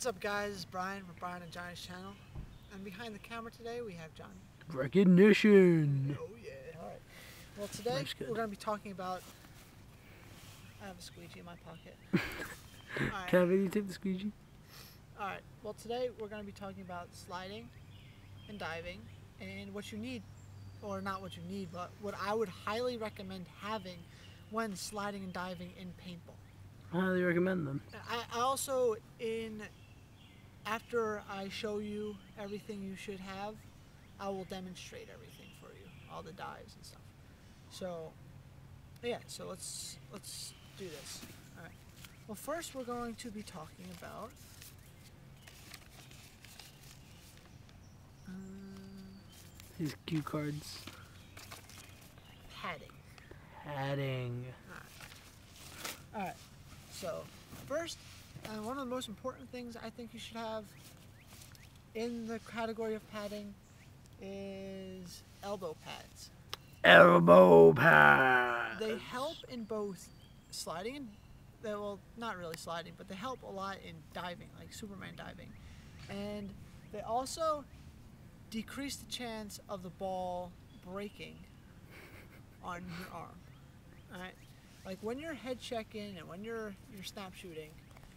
What's up, guys? It's Brian from Brian and Johnny's channel. And behind the camera today we have Johnny. Recognition. Oh yeah. Alright. Well, today we're going to be talking about... I have a squeegee in my pocket. Alright. Can I videotape the squeegee? Alright. Well, today we're going to be talking about sliding and diving and what you need, or not what you need, but what I would highly recommend having when sliding and diving in paintball. I highly recommend them. I also, after I show you everything you should have, I will demonstrate everything for you, all the dives and stuff. So, yeah, so let's do this. All right. Well, first we're going to be talking about These cue cards. padding. Padding. All right. So, first, one of the most important things I think you should have in the category of padding is elbow pads. Elbow pads. They help in both sliding and, well, not really sliding, but they help a lot in diving, like Superman diving. And they also decrease the chance of the ball breaking on your arm. Alright? Like when you're head checking and when you're snap shooting,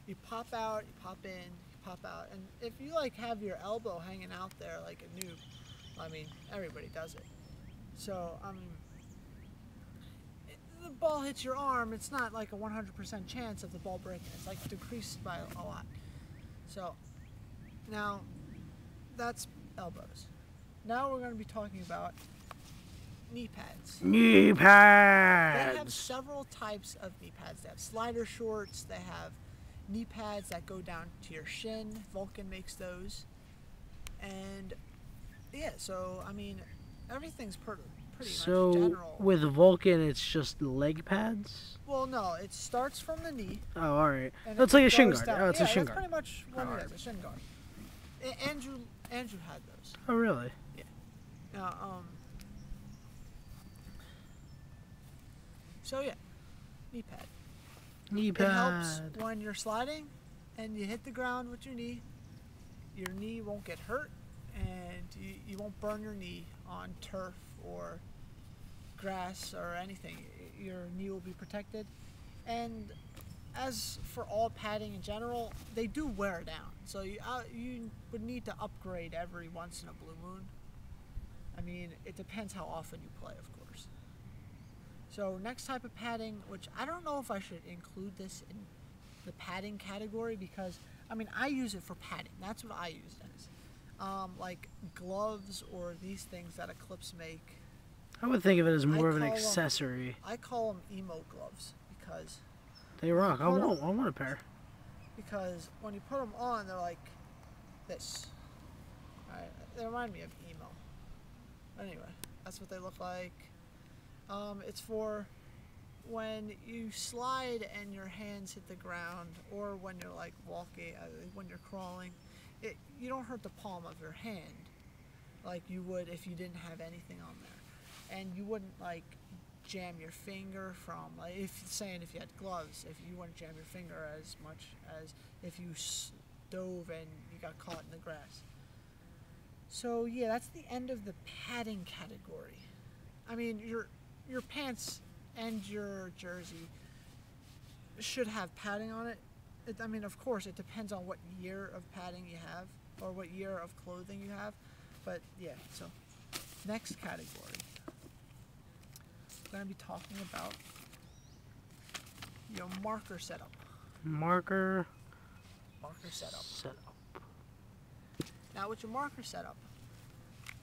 you pop out, you pop in, you pop out, and if you like have your elbow hanging out there like a noob, I mean, everybody does it. So, the ball hits your arm, it's not like a 100% chance of the ball breaking. It's like decreased by a lot. So, now, that's elbows. Now we're going to be talking about knee pads. Knee They pads. have several types of knee pads. They have slider shorts, they have knee pads that go down to your shin. Vulcan makes those. And, yeah, so, I mean, everything's pretty much general. With Vulcan, it's just leg pads? Well, no, it starts from the knee. Oh, alright. And That's it like a shin goes guard. down. Oh, it's yeah, a shin that's guard. pretty much what Alright. it is, a shin guard. Andrew had those. Oh, really? Yeah. Now, so yeah, knee pad. Knee It pad. helps when you're sliding and you hit the ground with your knee won't get hurt and you won't burn your knee on turf or grass or anything. Your knee will be protected. And as for all padding in general, they do wear down. So you would need to upgrade every once in a blue moon. I mean, it depends how often you play, of course. So next type of padding, which I don't know if I should include this in the padding category because, I mean, I use it for padding. That's what I use it as. Like gloves or these things that Eclipse make. I would think of it as more of an call 'em- accessory. I call them emo gloves because They rock. I want a pair. because when you put them on, they're like this. Alright, they remind me of emo. Anyway, that's what they look like. It's for when you slide and your hands hit the ground, or when you're like walking, when you're crawling. You don't hurt the palm of your hand like you would if you didn't have anything on there, and you wouldn't like jam your finger from, like, if you had gloves, if you wouldn't jam your finger as much as if you dove and you got caught in the grass. So yeah, that's the end of the padding category. I mean, your pants and your jersey should have padding on it. I mean, of course, it depends on what year of padding you have or what year of clothing you have. But yeah, so next category. We're going to be talking about your marker setup. Marker setup. setup. Now, with your marker setup,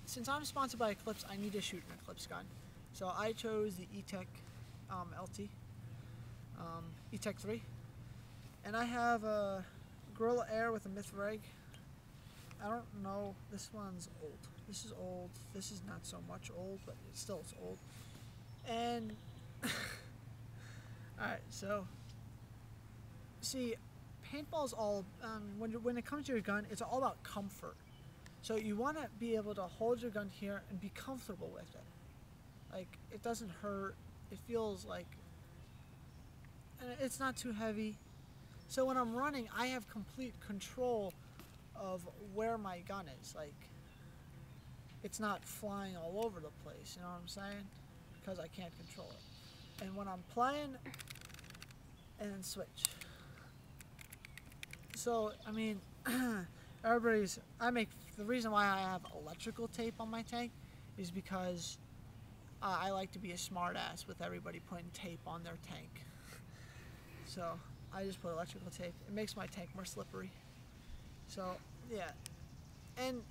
since I'm sponsored by Eclipse, I need to shoot an Eclipse gun. So I chose the E-Tech LT, E-Tech 3. And I have a Gorilla Air with a Myth Rig. I don't know, this one's old. This is old. This is not so much old, but it still is old. And, alright, so, see, paintball's all, when it comes to your gun, it's all about comfort. So you want to be able to hold your gun here and be comfortable with it. Like, it doesn't hurt, it feels like, it's not too heavy. So when I'm running, I have complete control of where my gun is. Like, it's not flying all over the place, you know what I'm saying? Because I can't control it. And when I'm playing, and then switch. So, I mean, the reason why I have electrical tape on my tank is because I like to be a smart ass with everybody putting tape on their tank. So, I just put electrical tape. It makes my tank more slippery. So, yeah. And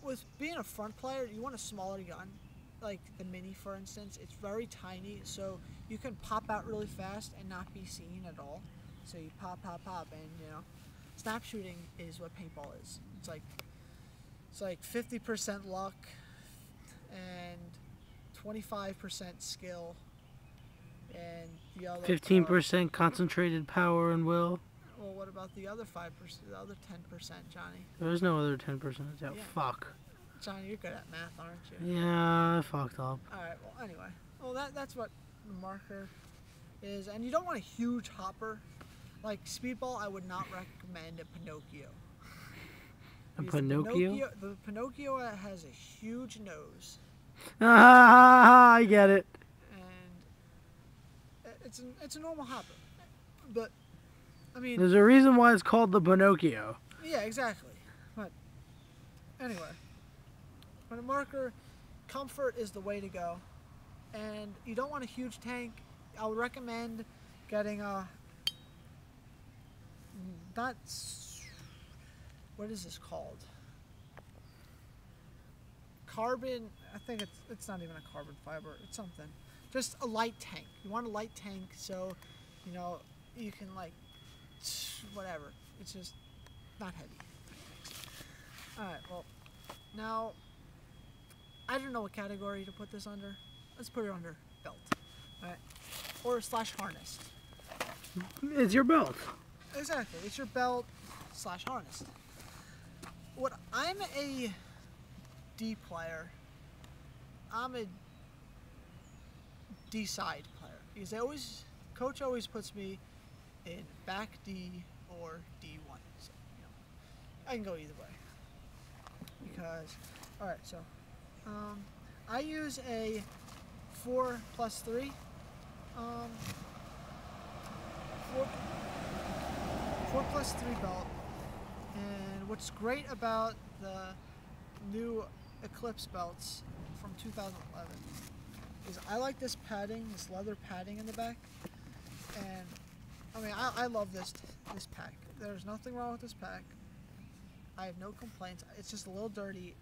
with being a front player, you want a smaller gun. Like the Mini, for instance, it's very tiny, so you can pop out really fast and not be seen at all. So you pop, and you know, snap shooting is what paintball is. It's like 50% luck and 25% skill, and the other 15% concentrated power and will. Well, what about the other 5%, the other 10%, Johnny? There's no other 10%. Yeah. Fuck. Johnny, you're good at math, aren't you? Yeah, I fucked up. Alright, well, anyway. Well, that's what the marker is. And you don't want a huge hopper. Like Speedball, I would not recommend a Pinocchio. A Because Pinocchio? The Pinocchio has a huge nose. Ah, I get it. And it's a normal hopper. But, I mean... There's a reason why it's called the Pinocchio. Yeah, exactly. But, anyway. When a marker, comfort is the way to go. And you don't want a huge tank. I would recommend getting a... What is this called? Carbon... I think it's not even a carbon fiber. It's something. Just a light tank. You want a light tank so, you know, you can like... Whatever. It's just not heavy. Alright, well, now... I don't know what category to put this under. Let's put it under belt. Alright? Or / harness. It's your belt. Exactly. It's your belt / harness. I'm a D player. I'm a D side player. Because coach always puts me in back D or D1. So, you know, I can go either way. Because, alright, so I use a 4+3. 4+3 belt, and what's great about the new Eclipse belts from 2011 is I like this padding, this leather padding in the back, and I mean I love this pack. There's nothing wrong with this pack. I have no complaints. It's just a little dirty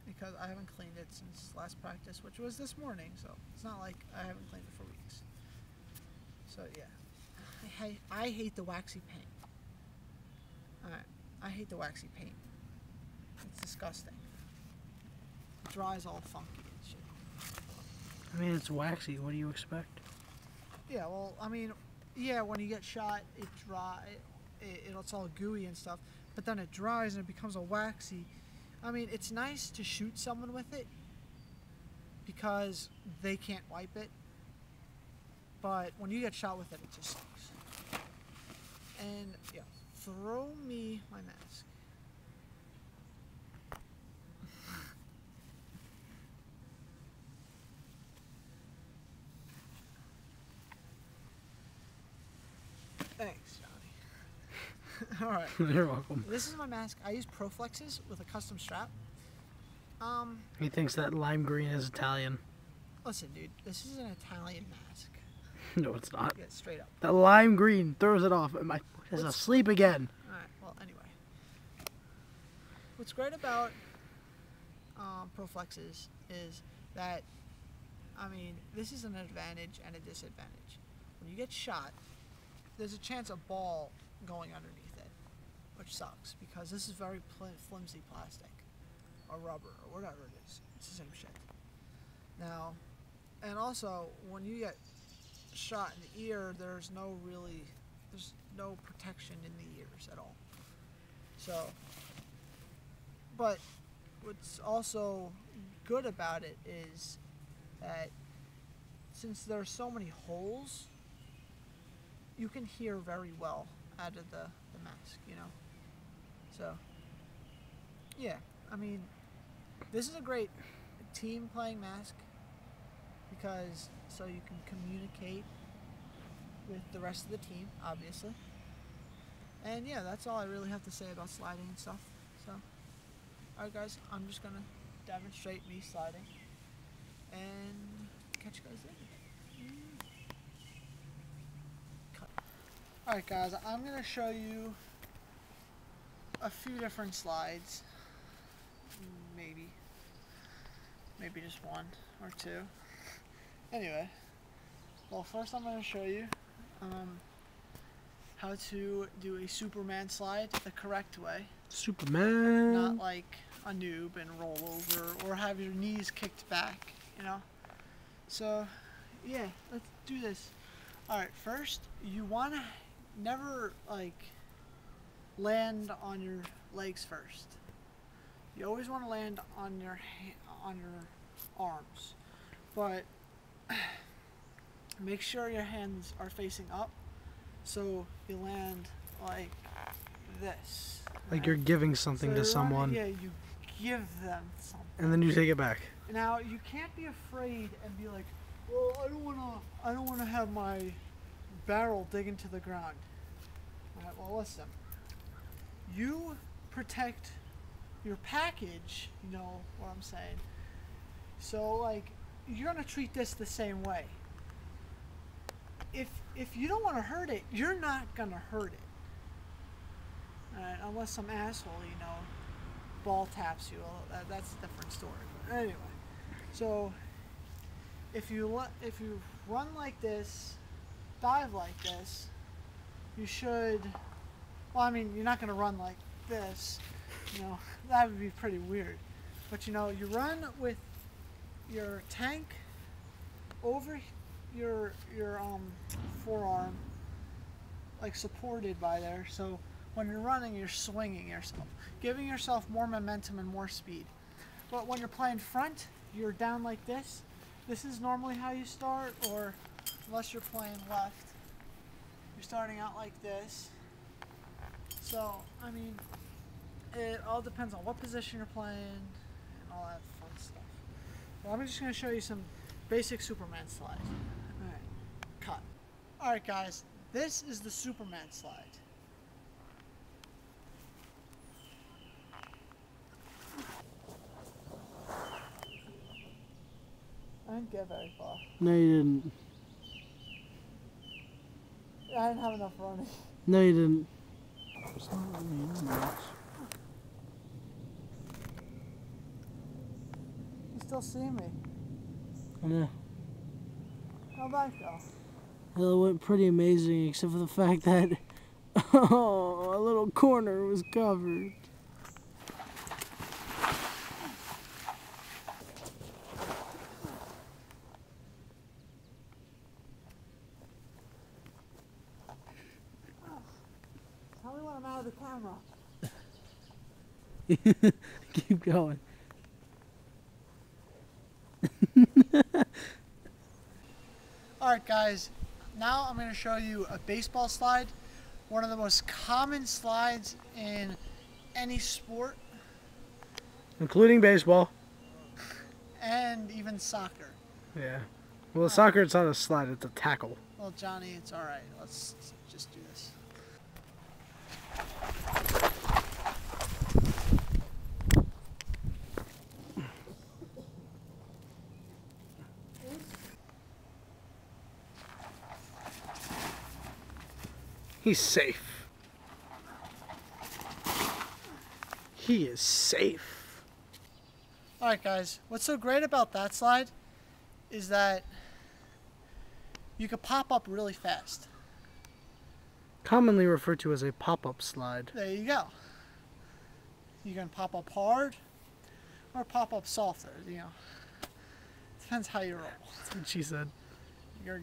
because I haven't cleaned it since last practice, which was this morning, so it's not like I haven't cleaned it for weeks. So yeah, I hate the waxy paint. Alright, I hate the waxy paint. It's disgusting. It dries all funky and shit. I mean, it's waxy. What do you expect? Yeah, well, I mean, yeah, when you get shot, it dry. It's all gooey and stuff, but then it dries and it becomes a waxy. I mean, it's nice to shoot someone with it because they can't wipe it, but when you get shot with it, it just sucks. And yeah, throw me my mask. Thanks, Johnny. Alright. You're welcome. This is my mask. I use Proflexes with a custom strap. He thinks that lime green is Italian. Listen, dude, this is an Italian mask. No, it's not. Yeah, straight up. That lime green throws it off. My foot is asleep again. Alright, well, anyway. What's great about Proflexes is that, I mean, this is an advantage and a disadvantage. When you get shot, there's a chance of ball going underneath it, which sucks because this is very flimsy plastic or rubber or whatever it is. It's the same shit. Now, and also when you get shot in the ear, there's no protection in the ears at all. So, but what's also good about it is that since there's so many holes, you can hear very well out of the mask, you know. So, yeah, I mean, this is a great team playing mask because so you can communicate with the rest of the team, obviously. And yeah, that's all I really have to say about sliding and stuff. So, alright guys, I'm just gonna demonstrate me sliding and catch you guys later. Cut. Alright guys, I'm gonna show you a few different slides. Maybe just one or two. Anyway, well, first I'm going to show you how to do a Superman slide the correct way. Superman. Not like a noob and roll over or have your knees kicked back, you know. So, yeah, let's do this. Alright, first, you want to never, like, land on your legs first. You always want to land on your arms, but make sure your hands are facing up, so you land like this. Like you're giving something to someone. Yeah, you give them something. And then you take it back. Now you can't be afraid and be like, well, I don't wanna have my barrel dig into the ground. Alright, well listen. You protect your package, you know what I'm saying. So like you're gonna treat this the same way. If you don't want to hurt it, you're not gonna hurt it. Alright, unless some asshole, you know, ball taps you. Well, that's a different story. But anyway, so if you run like this, dive like this, you should. Well, I mean, you're not gonna run like this. You know, that would be pretty weird. But you know, you run with your tank over your forearm, like supported by there. So when you're running, you're swinging yourself, giving yourself more momentum and more speed. But when you're playing front, you're down like this. This is normally how you start, or unless you're playing left, you're starting out like this. So, I mean, it all depends on what position you're playing and all that fun stuff. Well, I'm just going to show you some basic Superman slides. Alright, cut. Alright guys, this is the Superman slide. I didn't get very far. No, you didn't. I didn't have enough running. No, you didn't. It's not really much. You still see me? I know. How'd that go? Well, it went pretty amazing, except for the fact that a little corner was covered. Tell me when I'm out of the camera. Keep going. Alright guys, now I'm going to show you a baseball slide. One of the most common slides in any sport. Including baseball. And even soccer. Yeah. Well, soccer, it's not a slide, it's a tackle. Well, Johnny, it's alright. Let's just do this. He's safe. He is safe. Alright guys, what's so great about that slide is that you could pop up really fast. Commonly referred to as a pop-up slide. There you go. You can pop up hard or pop up softer, you know. Depends how you roll. That's what she said. You're